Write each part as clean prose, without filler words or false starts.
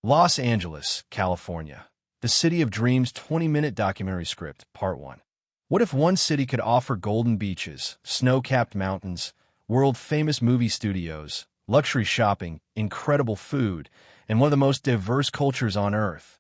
Los Angeles, California. The City of Dreams 20-minute documentary script, Part 1. What if one city could offer golden beaches, snow-capped mountains, world-famous movie studios, luxury shopping, incredible food, and one of the most diverse cultures on Earth,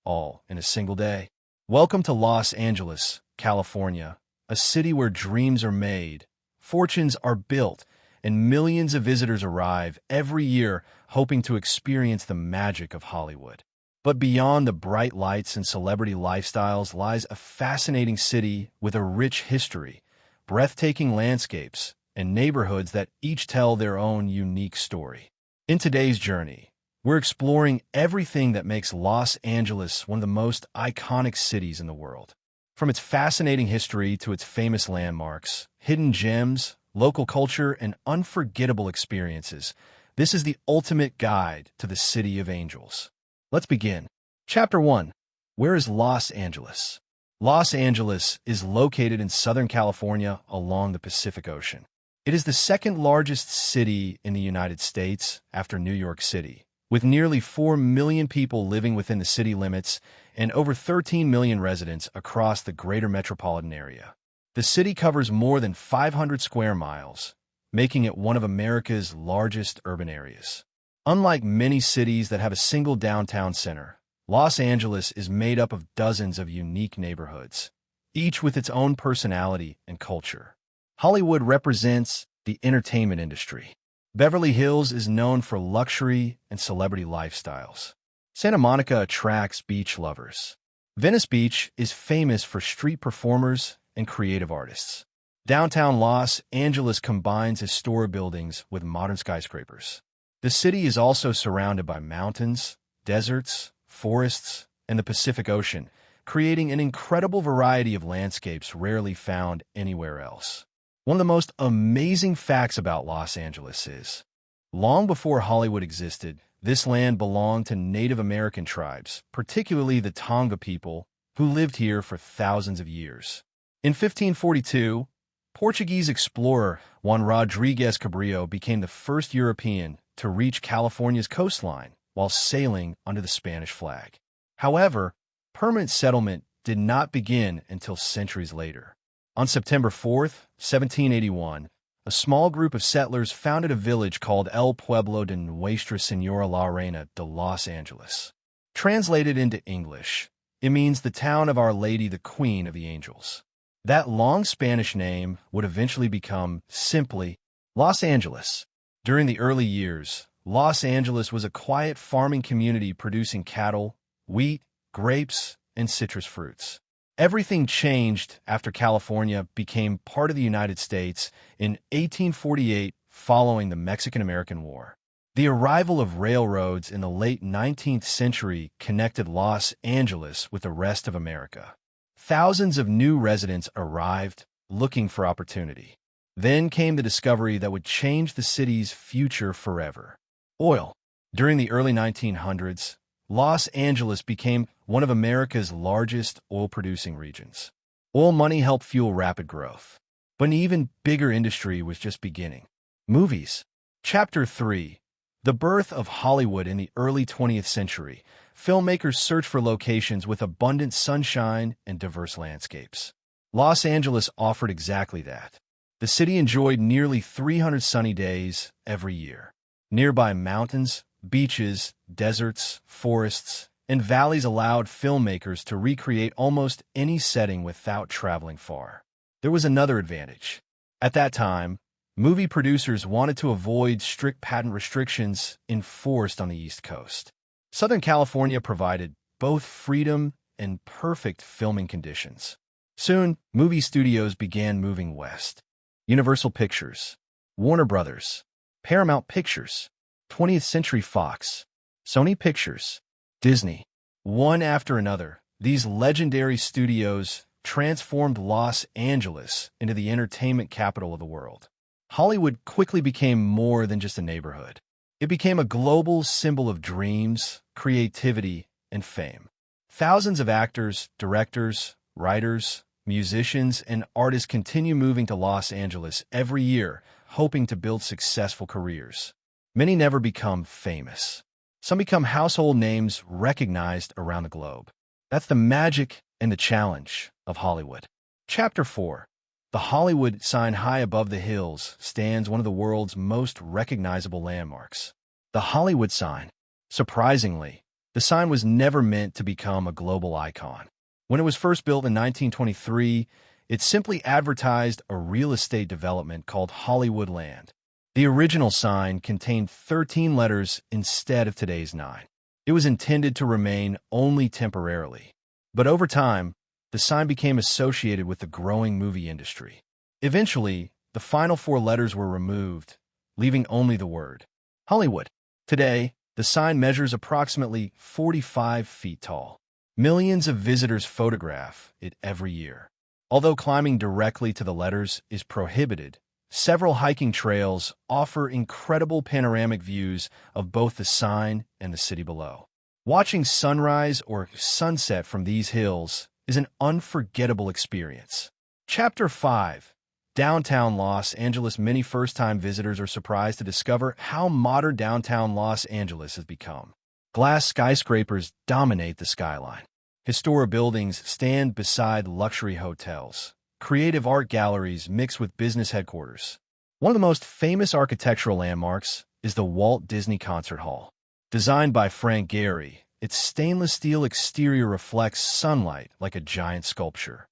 all in a single day? Welcome to Los Angeles, California, a city where dreams are made, fortunes are built, and millions of visitors arrive every year hoping to experience the magic of Hollywood. But beyond the bright lights and celebrity lifestyles lies a fascinating city with a rich history, breathtaking landscapes, and neighborhoods that each tell their own unique story. In today's journey, we're exploring everything that makes Los Angeles one of the most iconic cities in the world. From its fascinating history to its famous landmarks, hidden gems, local culture, and unforgettable experiences, this is the ultimate guide to the City of Angels. Let's begin. Chapter 1. Where is Los Angeles? Los Angeles is located in Southern California along the Pacific Ocean. It is the second largest city in the United States after New York City, with nearly 4 million people living within the city limits and over 13 million residents across the greater metropolitan area. The city covers more than 500 square miles, making it one of America's largest urban areas. Unlike many cities that have a single downtown center, Los Angeles is made up of dozens of unique neighborhoods, each with its own personality and culture. Hollywood represents the entertainment industry. Beverly Hills is known for luxury and celebrity lifestyles. Santa Monica attracts beach lovers. Venice Beach is famous for street performers and creative artists. Downtown Los Angeles combines historic buildings with modern skyscrapers. The city is also surrounded by mountains, deserts, forests, and the Pacific Ocean, creating an incredible variety of landscapes rarely found anywhere else. One of the most amazing facts about Los Angeles is, long before Hollywood existed, this land belonged to Native American tribes, particularly the Tonga people, who lived here for thousands of years. In 1542, Portuguese explorer Juan Rodrigues Cabrillo became the first European to reach California's coastline while sailing under the Spanish flag. However, permanent settlement did not begin until centuries later. On September 4, 1781, a small group of settlers founded a village called El Pueblo de Nuestra Señora la Reina de Los Angeles. Translated into English, it means the town of Our Lady, the Queen of the Angels. That long Spanish name would eventually become simply Los Angeles. During the early years, Los Angeles was a quiet farming community producing cattle, wheat, grapes, and citrus fruits. Everything changed after California became part of the United States in 1848 following the Mexican-American War. The arrival of railroads in the late 19th century connected Los Angeles with the rest of America. Thousands of new residents arrived, looking for opportunity. Then came the discovery that would change the city's future forever: oil. During the early 1900s, Los Angeles became one of America's largest oil-producing regions. Oil money helped fuel rapid growth. But an even bigger industry was just beginning: movies. Chapter 3. The birth of Hollywood in the early 20th century. Filmmakers searched for locations with abundant sunshine and diverse landscapes. Los Angeles offered exactly that. The city enjoyed nearly 300 sunny days every year. Nearby mountains, beaches, deserts, forests, and valleys allowed filmmakers to recreate almost any setting without traveling far. There was another advantage. At that time, movie producers wanted to avoid strict patent restrictions enforced on the East Coast. Southern California provided both freedom and perfect filming conditions. Soon, movie studios began moving west. Universal Pictures, Warner Brothers, Paramount Pictures, 20th Century Fox, Sony Pictures, Disney. One after another, these legendary studios transformed Los Angeles into the entertainment capital of the world. Hollywood quickly became more than just a neighborhood. It became a global symbol of dreams, creativity, and fame. Thousands of actors, directors, writers, musicians, and artists continue moving to Los Angeles every year, hoping to build successful careers. Many never become famous. Some become household names recognized around the globe. That's the magic and the challenge of Hollywood. Chapter 4. The Hollywood sign high above the hills stands one of the world's most recognizable landmarks. The Hollywood sign. Surprisingly, the sign was never meant to become a global icon. When it was first built in 1923, it simply advertised a real estate development called Hollywood Land. The original sign contained 13 letters instead of today's 9. It was intended to remain only temporarily. But over time, the sign became associated with the growing movie industry. Eventually, the final 4 letters were removed, leaving only the word Hollywood. Today, the sign measures approximately 45 feet tall. Millions of visitors photograph it every year. Although climbing directly to the letters is prohibited, several hiking trails offer incredible panoramic views of both the sign and the city below. Watching sunrise or sunset from these hills is an unforgettable experience. Chapter 5. Downtown Los Angeles. Many first-time visitors are surprised to discover how modern downtown Los Angeles has become. Glass skyscrapers dominate the skyline. Historic buildings stand beside luxury hotels. Creative art galleries mix with business headquarters. One of the most famous architectural landmarks is the Walt Disney Concert Hall. Designed by Frank Gehry, its stainless steel exterior reflects sunlight like a giant sculpture.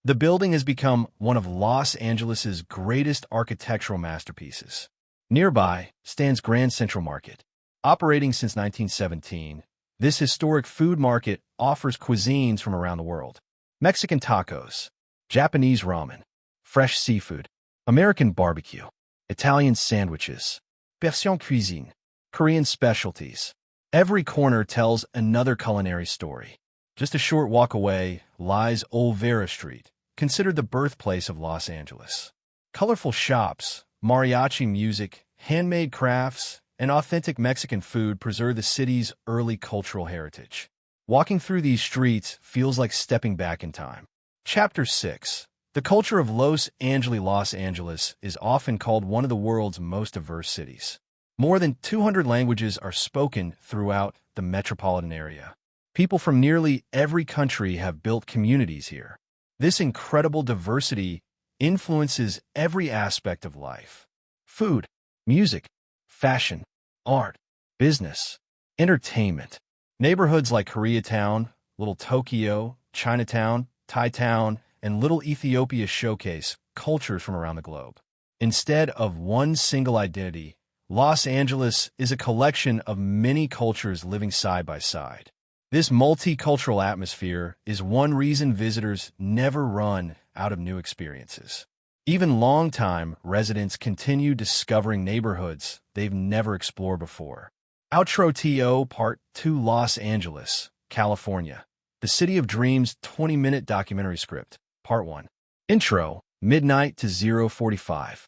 The building has become one of Los Angeles's greatest architectural masterpieces. Nearby stands Grand Central Market. Operating since 1917, this historic food market offers cuisines from around the world. Mexican tacos, Japanese ramen, fresh seafood, American barbecue, Italian sandwiches, Persian cuisine, Korean specialties. Every corner tells another culinary story. Just a short walk away lies Olvera Street, considered the birthplace of Los Angeles. Colorful shops, mariachi music, handmade crafts, and authentic Mexican food preserve the city's early cultural heritage. Walking through these streets feels like stepping back in time. Chapter 6. The culture of Los Angeles is often called one of the world's most diverse cities. More than 200 languages are spoken throughout the metropolitan area. People from nearly every country have built communities here. This incredible diversity influences every aspect of life. Food, music, fashion, art, business, entertainment. Neighborhoods like Koreatown, Little Tokyo, Chinatown, Thai Town, and Little Ethiopia showcase cultures from around the globe. Instead of one single identity, Los Angeles is a collection of many cultures living side by side. This multicultural atmosphere is one reason visitors never run out of new experiences. Even longtime residents continue discovering neighborhoods they've never explored before. Outro TO Part 2. Los Angeles, California. The City of Dreams 20-minute documentary script. Part 1. Intro, midnight to 0:45.